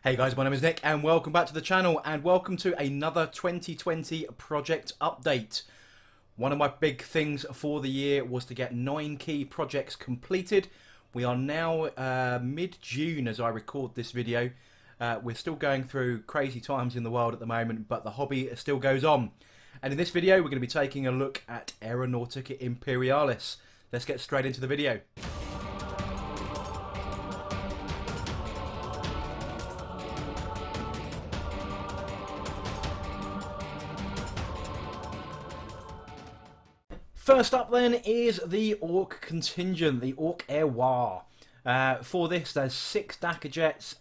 Hey guys, my name is Nick and welcome back to the channel and welcome to another 2020 project update. One of my big things for the year was to get 9 key projects completed. We are now mid-June as I record this video. We're still going through crazy times in the world at the moment, but the hobby still goes on. And in this video we're going to be taking a look at Aeronautica Imperialis. Let's get straight into the video. First up then is the Orc contingent, the Orc Air. For this there's 6 Dakka jets,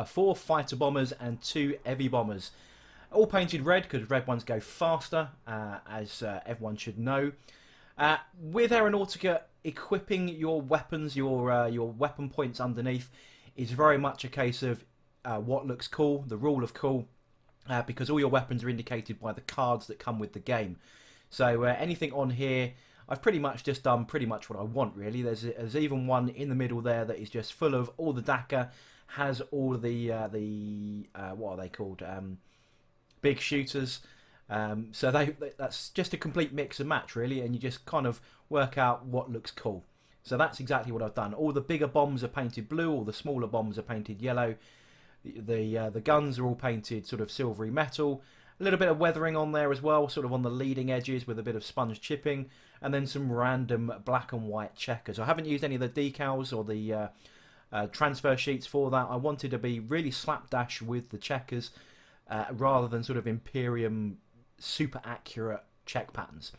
4 fighter bombers and 2 heavy bombers. All painted red because red ones go faster, as everyone should know. With Aeronautica, equipping your weapons, your weapon points underneath is very much a case of what looks cool, the rule of cool, because all your weapons are indicated by the cards that come with the game. So anything on here, I've pretty much just done pretty much what I want really. There's even one in the middle there that is just full of all the Dakka, has all the what are they called? Big shooters. So that's just a complete mix and match really, and you just kind of work out what looks cool. So that's exactly what I've done. All the bigger bombs are painted blue, all the smaller bombs are painted yellow. The guns are all painted sort of silvery metal. A little bit of weathering on there as well, sort of on the leading edges with a bit of sponge chipping, and then some random black and white checkers. I haven't used any of the decals or the transfer sheets for that. I wanted to be really slapdash with the checkers rather than sort of Imperium super accurate check patterns.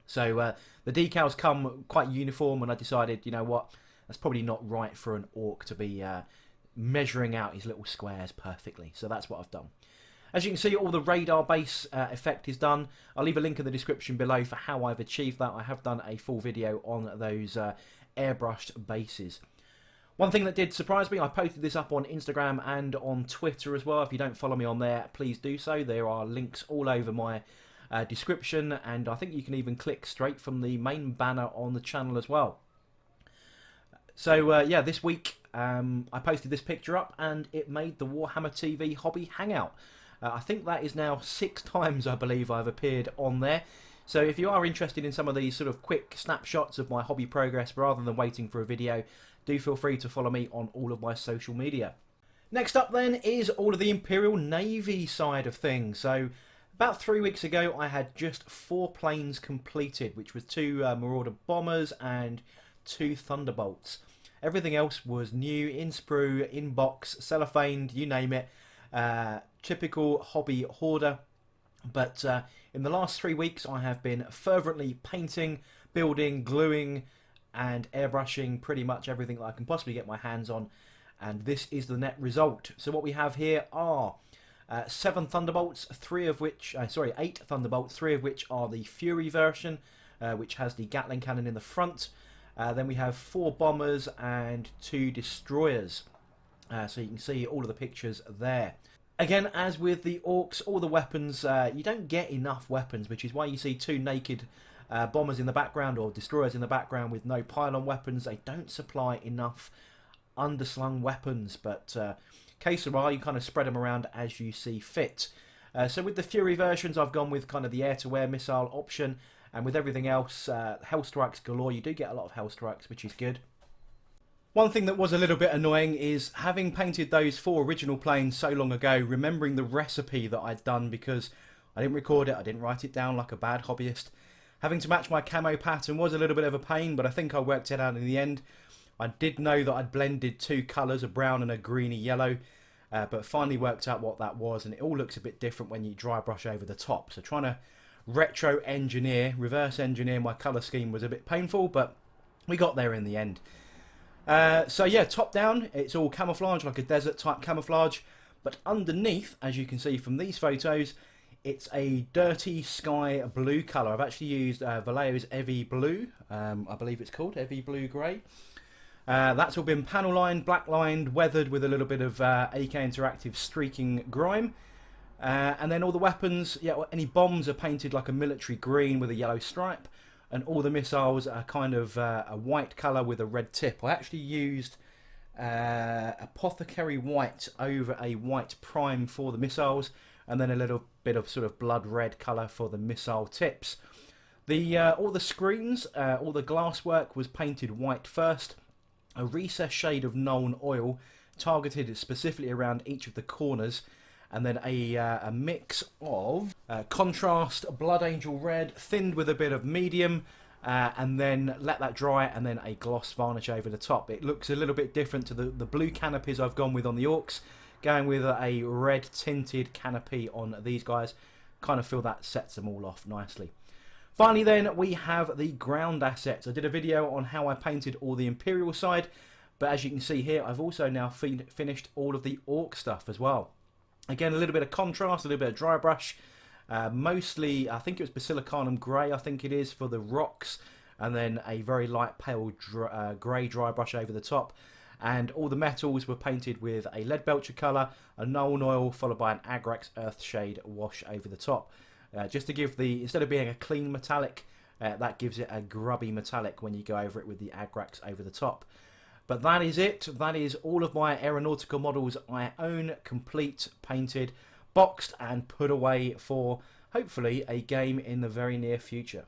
So the decals come quite uniform, and I decided, you know what, that's probably not right for an Orc to be measuring out his little squares perfectly. So that's what I've done. As you can see, all the radar base effect is done. I'll leave a link in the description below for how I've achieved that. I have done a full video on those airbrushed bases. One thing that did surprise me, I posted this up on Instagram and on Twitter as well. If you don't follow me on there, please do so. There are links all over my description, and I think you can even click straight from the main banner on the channel as well. So yeah, this week I posted this picture up and it made the Warhammer TV hobby hangout. I think that is now 6 times, I believe, I've appeared on there. So if you are interested in some of these sort of quick snapshots of my hobby progress rather than waiting for a video, do feel free to follow me on all of my social media. Next up then is all of the Imperial Navy side of things. So about 3 weeks ago I had just 4 planes completed, which was 2 Marauder bombers and 2 Thunderbolts. Everything else was new, in sprue, in box, cellophaned, you name it. Typical hobby hoarder, but in the last 3 weeks I have been fervently painting, building, gluing and airbrushing pretty much everything that I can possibly get my hands on, and this is the net result. So what we have here are 7 Thunderbolts, 8 Thunderbolts, 3 of which are the Fury version, which has the Gatling cannon in the front. Then we have 4 bombers and 2 destroyers. So you can see all of the pictures there. Again, as with the Orcs, all the weapons, you don't get enough weapons, which is why you see 2 naked bombers in the background or destroyers in the background with no pylon weapons. They don't supply enough underslung weapons, but que sera, you kind of spread them around as you see fit. So with the Fury versions, I've gone with kind of the air-to-air missile option, and with everything else, Hell Strikes galore. You do get a lot of Hell Strikes, which is good. One thing that was a little bit annoying is having painted those 4 original planes so long ago, remembering the recipe that I'd done because I didn't record it, I didn't write it down like a bad hobbyist. Having to match my camo pattern was a little bit of a pain, but I think I worked it out in the end. I did know that I'd blended 2 colours, a brown and a greeny yellow, but finally worked out what that was, and it all looks a bit different when you dry brush over the top. So trying to reverse engineer my colour scheme was a bit painful, but we got there in the end. So yeah, top down, it's all camouflage, like a desert type camouflage, but underneath, as you can see from these photos, it's a dirty sky blue colour. I've actually used Vallejo's Evi Blue, I believe it's called, Evi Blue Grey. That's all been panel lined, black lined, weathered with a little bit of AK Interactive streaking grime. And then all the weapons, yeah, any bombs are painted like a military green with a yellow stripe. And all the missiles are kind of a white colour with a red tip. I actually used apothecary white over a white prime for the missiles, and then a little bit of sort of blood red colour for the missile tips. All the screens, all the glasswork was painted white first. A recessed shade of Nuln oil targeted specifically around each of the corners, and then a mix of contrast Blood Angel red thinned with a bit of medium, and then let that dry, and then a gloss varnish over the top. It looks a little bit different to the blue canopies I've gone with on the Orcs, going with a red tinted canopy on these guys. Kind of feel that sets them all off nicely. Finally then, we have the ground assets. I did a video on how I painted all the Imperial side, but as you can see here, I've also now finished all of the Orc stuff as well. Again, a little bit of contrast, a little bit of dry brush. Mostly, I think it was Basilicanum Grey, I think it is, for the rocks, and then a very light pale grey dry brush over the top. And all the metals were painted with a lead belcher colour, a Nuln oil, followed by an Agrax Earthshade wash over the top. Just to give instead of being a clean metallic, that gives it a grubby metallic when you go over it with the Agrax over the top. But that is it. That is all of my Aeronautica models I own, complete, painted, boxed and put away for, hopefully, a game in the very near future.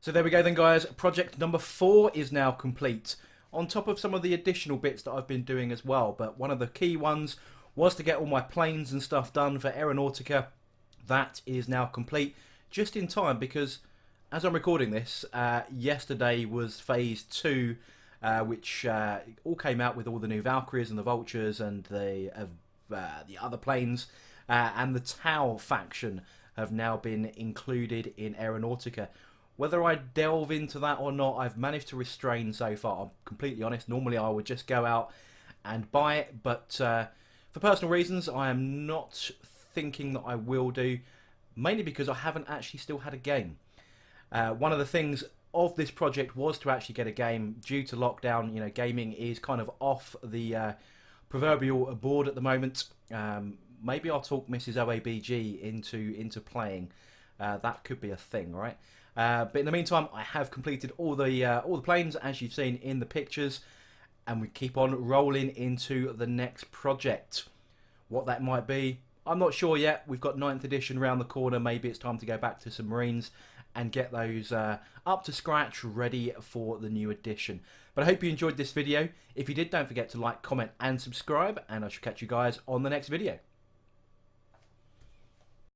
So there we go then, guys. Project number 4 is now complete, on top of some of the additional bits that I've been doing as well. But one of the key ones was to get all my planes and stuff done for Aeronautica. That is now complete, just in time, because as I'm recording this, yesterday was phase 2, which all came out with all the new Valkyries and the Vultures and the other planes, and the Tau faction have now been included in Aeronautica. Whether I delve into that or not, I've managed to restrain so far. I'm completely honest. Normally I would just go out and buy it, but for personal reasons, I am not thinking that I will do, mainly because I haven't actually still had a game. One of the things of this project was to actually get a game. Due to lockdown, you know, gaming is kind of off the proverbial board at the moment. Maybe I'll talk Mrs. OABG into playing. That could be a thing, right? But in the meantime, I have completed all the planes, as you've seen in the pictures, and we keep on rolling into the next project. What that might be, I'm not sure yet. We've got 9th edition around the corner. Maybe it's time to go back to some Marines and get those up to scratch, ready for the new edition. But I hope you enjoyed this video. If you did, don't forget to like, comment and subscribe, and I shall catch you guys on the next video.